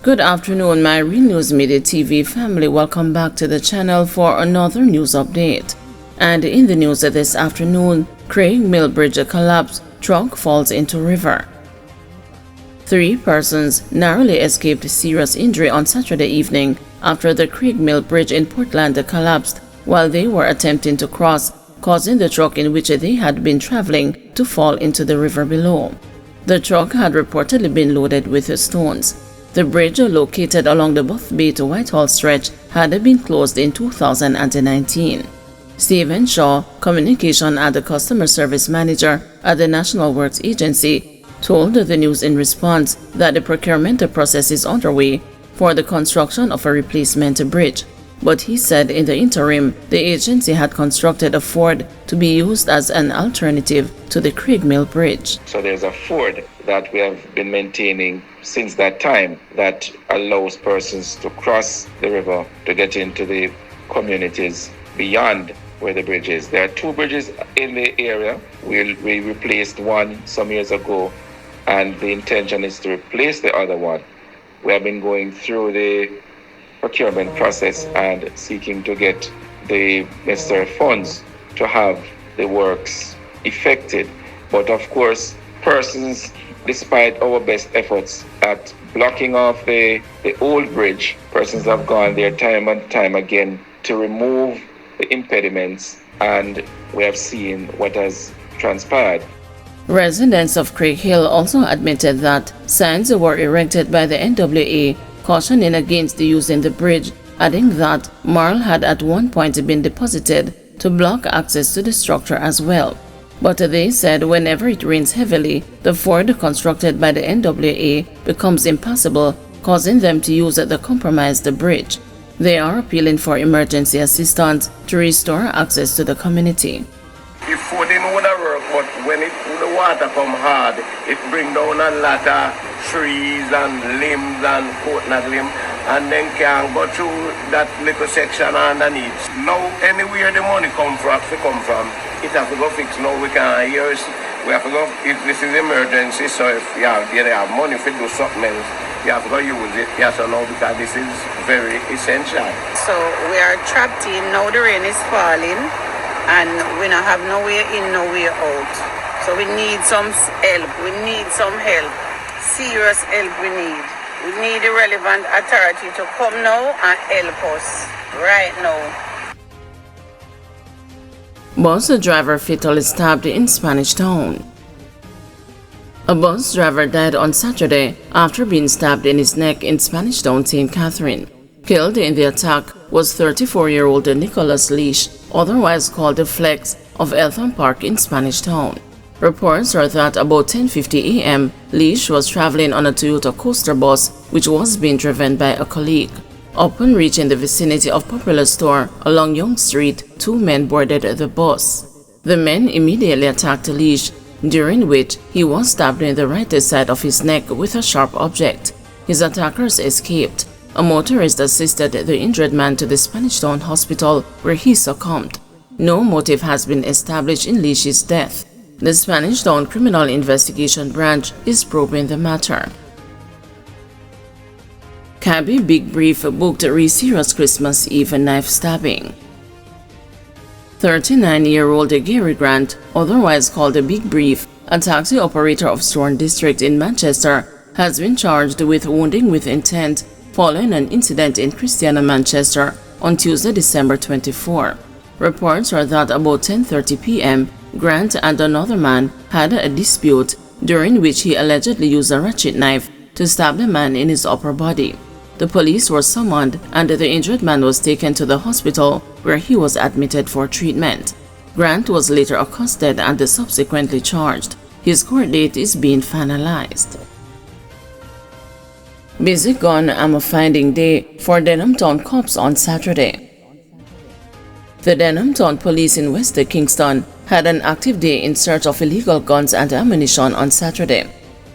Good afternoon, my Real News Midday TV family. Welcome back to the channel for another news update. And in the news this afternoon, Craig Mill Bridge collapse, truck falls into river. 3 persons narrowly escaped serious injury on Saturday evening after the Craig Mill Bridge in Portland collapsed while they were attempting to cross, causing the truck in which they had been traveling to fall into the river below. The truck had reportedly been loaded with stones. The bridge, located along the Buff Bay to Whitehall stretch, had been closed in 2019. Stephen Shaw, Communication and the Customer Service Manager at the National Works Agency, told the news in response that the procurement process is underway for the construction of a replacement bridge. But he said in the interim, the agency had constructed a ford to be used as an alternative to the Craig Mill Bridge. So there's a ford that we have been maintaining since that time that allows persons to cross the river to get into the communities beyond where the bridge is. There are 2 bridges in the area. We replaced one some years ago, and the intention is to replace the other one. We have been going through the procurement process and seeking to get the necessary funds to have the works effected. But of course, persons, despite our best efforts at blocking off the old bridge, persons have gone there time and time again to remove the impediments, and we have seen what has transpired. Residents of Craig Hill also admitted that signs were erected by the NWA cautioning against using the bridge, adding that marl had at one point been deposited to block access to the structure as well. But they said whenever it rains heavily, the ford constructed by the NWA becomes impassable, causing them to use the compromised bridge. They are appealing for emergency assistance to restore access to the community. Before they know the work, but when the water come hard, it bring down a lot of trees and limbs and coconut limb, and then can go through that little section underneath. Now, anywhere the money come from, it has to go fix. Now we can use, we have to go, if this is emergency, so if you have money to do something else, you have to go use it, yes or no, because this is very essential. So we are trapped in, now the rain is falling, and we don't have no way in, no way out. So we need some help, serious help we need. We need the relevant authority to come now and help us right now. Bus driver fatally stabbed in Spanish Town. A bus driver died on Saturday after being stabbed in his neck in Spanish Town, St. Catherine. Killed in the attack was 34-year-old Nicholas Leash, otherwise called the Flex, of Eltham Park in Spanish Town. Reports are that about 10:50 a.m., Leash was traveling on a Toyota Coaster bus which was being driven by a colleague. Upon reaching the vicinity of Popular Store along Young Street, 2 men boarded the bus. The men immediately attacked Leash, during which he was stabbed in the right side of his neck with a sharp object. His attackers escaped. A motorist assisted the injured man to the Spanish Town Hospital, where he succumbed. No motive has been established in Leash's death. The Spanish Town Criminal Investigation Branch is probing the matter. Cabby Big Brief booked a serious Christmas Eve knife stabbing. 39-year-old Gary Grant, otherwise called the Big Brief, a taxi operator of Storm District in Manchester, has been charged with wounding with intent following an incident in Christiana, Manchester on Tuesday, December 24. Reports are that about 10:30 p.m., Grant and another man had a dispute during which he allegedly used a ratchet knife to stab the man in his upper body. The police were summoned and the injured man was taken to the hospital where he was admitted for treatment. Grant was later accosted and subsequently charged. His court date is being finalized. Busy gun ammo finding day for Denham Town cops on Saturday. The Denham Town police in West Kingston had an active day in search of illegal guns and ammunition on Saturday.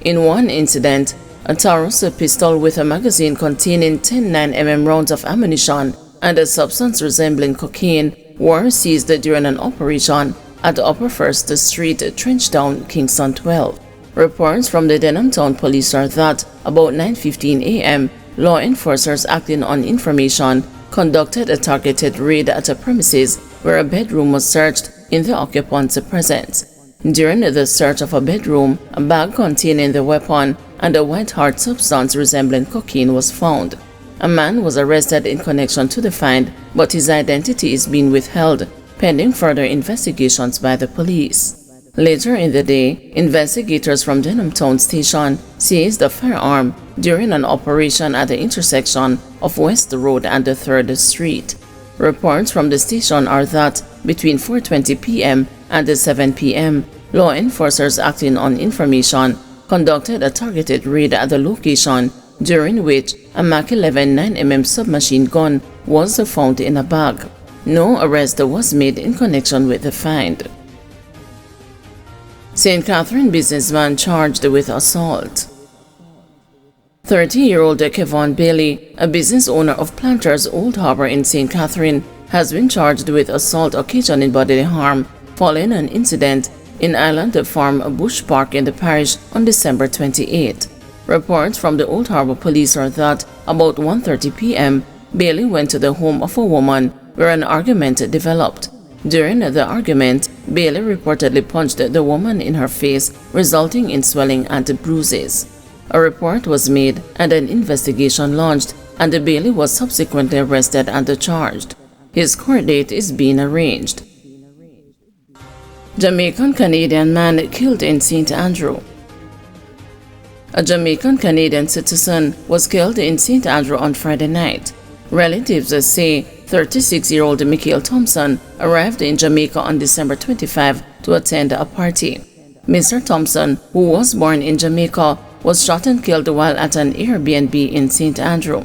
In one incident, a Taurus pistol with a magazine containing 10 9mm rounds of ammunition and a substance resembling cocaine were seized during an operation at Upper First Street, Trenchtown, Kingston 12. Reports from the Denham Town police are that about 9:15 a.m., law enforcers acting on information conducted a targeted raid at a premises where a bedroom was searched in the occupant's presence. During the search of a bedroom, a bag containing the weapon and a white hard substance resembling cocaine was found. A man was arrested in connection to the find, but his identity is being withheld, pending further investigations by the police. Later in the day, investigators from Denham Town station seized a firearm during an operation at the intersection of West Road and the 3rd Street. Reports from the station are that between 4:20 p.m. and 7 p.m., law enforcers acting on information conducted a targeted raid at the location, during which a Mach 11 9mm submachine gun was found in a bag. No arrest was made in connection with the find. St. Catherine businessman charged with assault. 30-year-old Kevon Bailey, a business owner of Planters Old Harbor in St. Catherine, has been charged with assault occasioning bodily harm following an incident in Island Farm Bush Park in the parish on December 28. Reports from the Old Harbor police are that about 1:30 p.m., Bailey went to the home of a woman where an argument developed. During the argument, Bailey reportedly punched the woman in her face, resulting in swelling and bruises. A report was made and an investigation launched, and Bailey was subsequently arrested and charged. His court date is being arranged. Jamaican Canadian man killed in St. Andrew. A Jamaican Canadian citizen was killed in St. Andrew on Friday night. Relatives say 36-year-old Michael Thompson arrived in Jamaica on December 25 to attend a party. Mr. Thompson, who was born in Jamaica, was shot and killed while at an Airbnb in St. Andrew.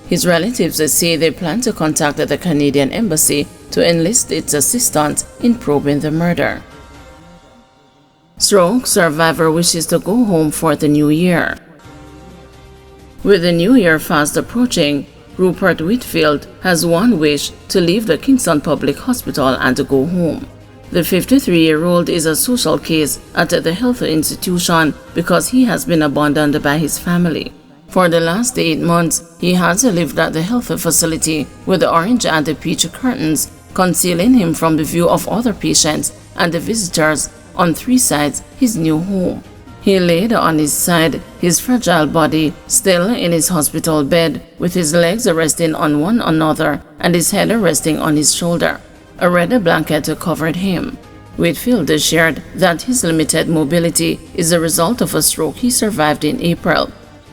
His relatives say they plan to contact the Canadian Embassy to enlist its assistance in probing the murder. Stroke survivor wishes to go home for the new year. With the new year fast approaching, Rupert Whitfield has one wish: to leave the Kingston Public Hospital and to go home. The 53-year-old is a social case at the health institution because he has been abandoned by his family. For the last 8 months, he has lived at the health facility with the orange and the peach curtains concealing him from the view of other patients and the visitors on 3 sides his new home. He laid on his side, his fragile body still in his hospital bed, with his legs resting on one another and his head resting on his shoulder. A red blanket covered him. Whitfield shared that his limited mobility is a result of a stroke he survived in April.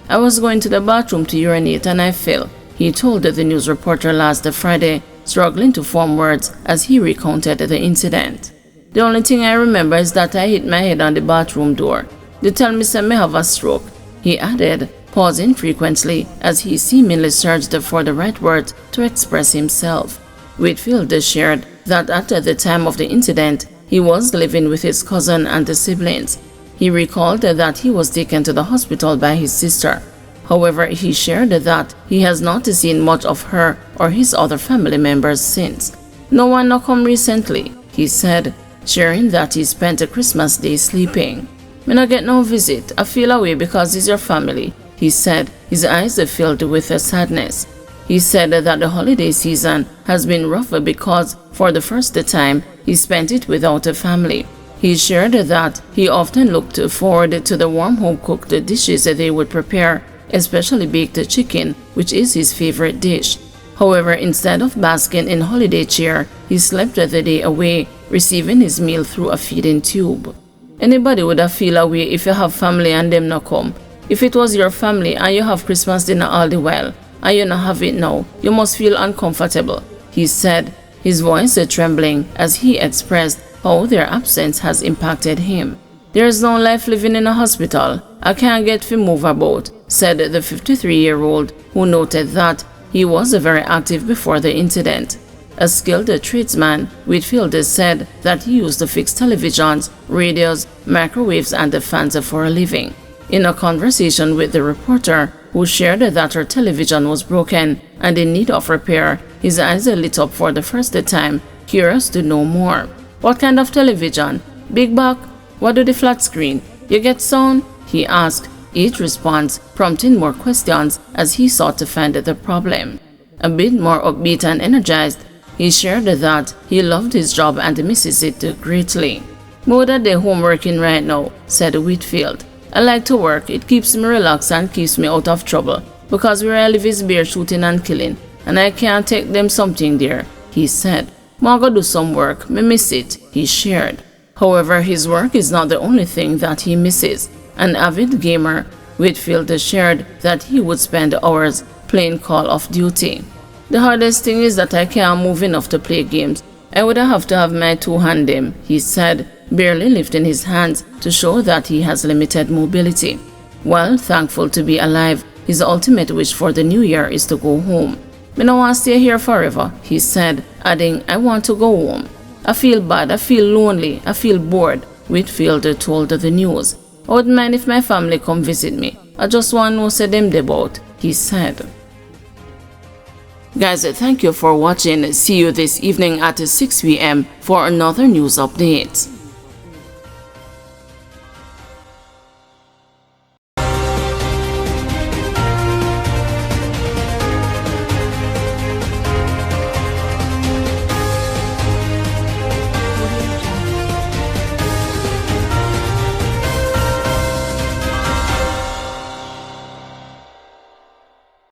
"I was going to the bathroom to urinate and I fell," he told the news reporter last Friday, struggling to form words as he recounted the incident. "The only thing I remember is that I hit my head on the bathroom door. They tell me say me have a stroke," he added, pausing frequently as he seemingly searched for the right words to express himself. Whitfield shared that at the time of the incident, he was living with his cousin and the siblings. He recalled that he was taken to the hospital by his sister. However, he shared that he has not seen much of her or his other family members since. "No one no come recently," he said, sharing that he spent a Christmas Day sleeping. "Me no get no visit. I feel away because it's your family," he said, his eyes filled with sadness. He said that the holiday season has been rough because, for the first time, he spent it without a family. He shared that he often looked forward to the warm home-cooked dishes they would prepare, especially baked chicken, which is his favorite dish. However, instead of basking in holiday cheer, he slept the day away, receiving his meal through a feeding tube. "Anybody would have feel away if you have family and them not come. If it was your family and you have Christmas dinner all the while, and you not have it now, you must feel uncomfortable," he said, his voice trembling as he expressed how their absence has impacted him. "There is no life living in a hospital. I can't get to move about," said the 53-year-old, who noted that he was very active before the incident. A skilled tradesman, Whitfield said that he used to fix televisions, radios, microwaves and fans for a living. In a conversation with the reporter, who shared that her television was broken and in need of repair, his eyes lit up for the first time, curious to know more. "What kind of television? Big back? What do the flat screen? You get sound?" he asked, Each response prompting more questions as he sought to find the problem. A bit more upbeat and energized, he shared that he loved his job and misses it greatly. "More that they're home working right now," said Whitfield. "I like to work. It keeps me relaxed and keeps me out of trouble, because where I live is bear shooting and killing, and I can't take them something there," he said. "More go do some work. Me miss it," he shared. However, his work is not the only thing that he misses. An avid gamer, Whitfield shared that he would spend hours playing Call of Duty. "The hardest thing is that I can't move enough to play games. I would have to have my two-hand them," he said, barely lifting his hands to show that he has limited mobility. While thankful to be alive, his ultimate wish for the new year is to go home. "Me no want to stay here forever," he said, adding, "I want to go home. I feel bad, I feel lonely, I feel bored," Whitfield told the news. "I wouldn't mind if my family come visit me. I just want to know say them about," he said. Guys, thank you for watching. See you this evening at 6 p.m. for another news update.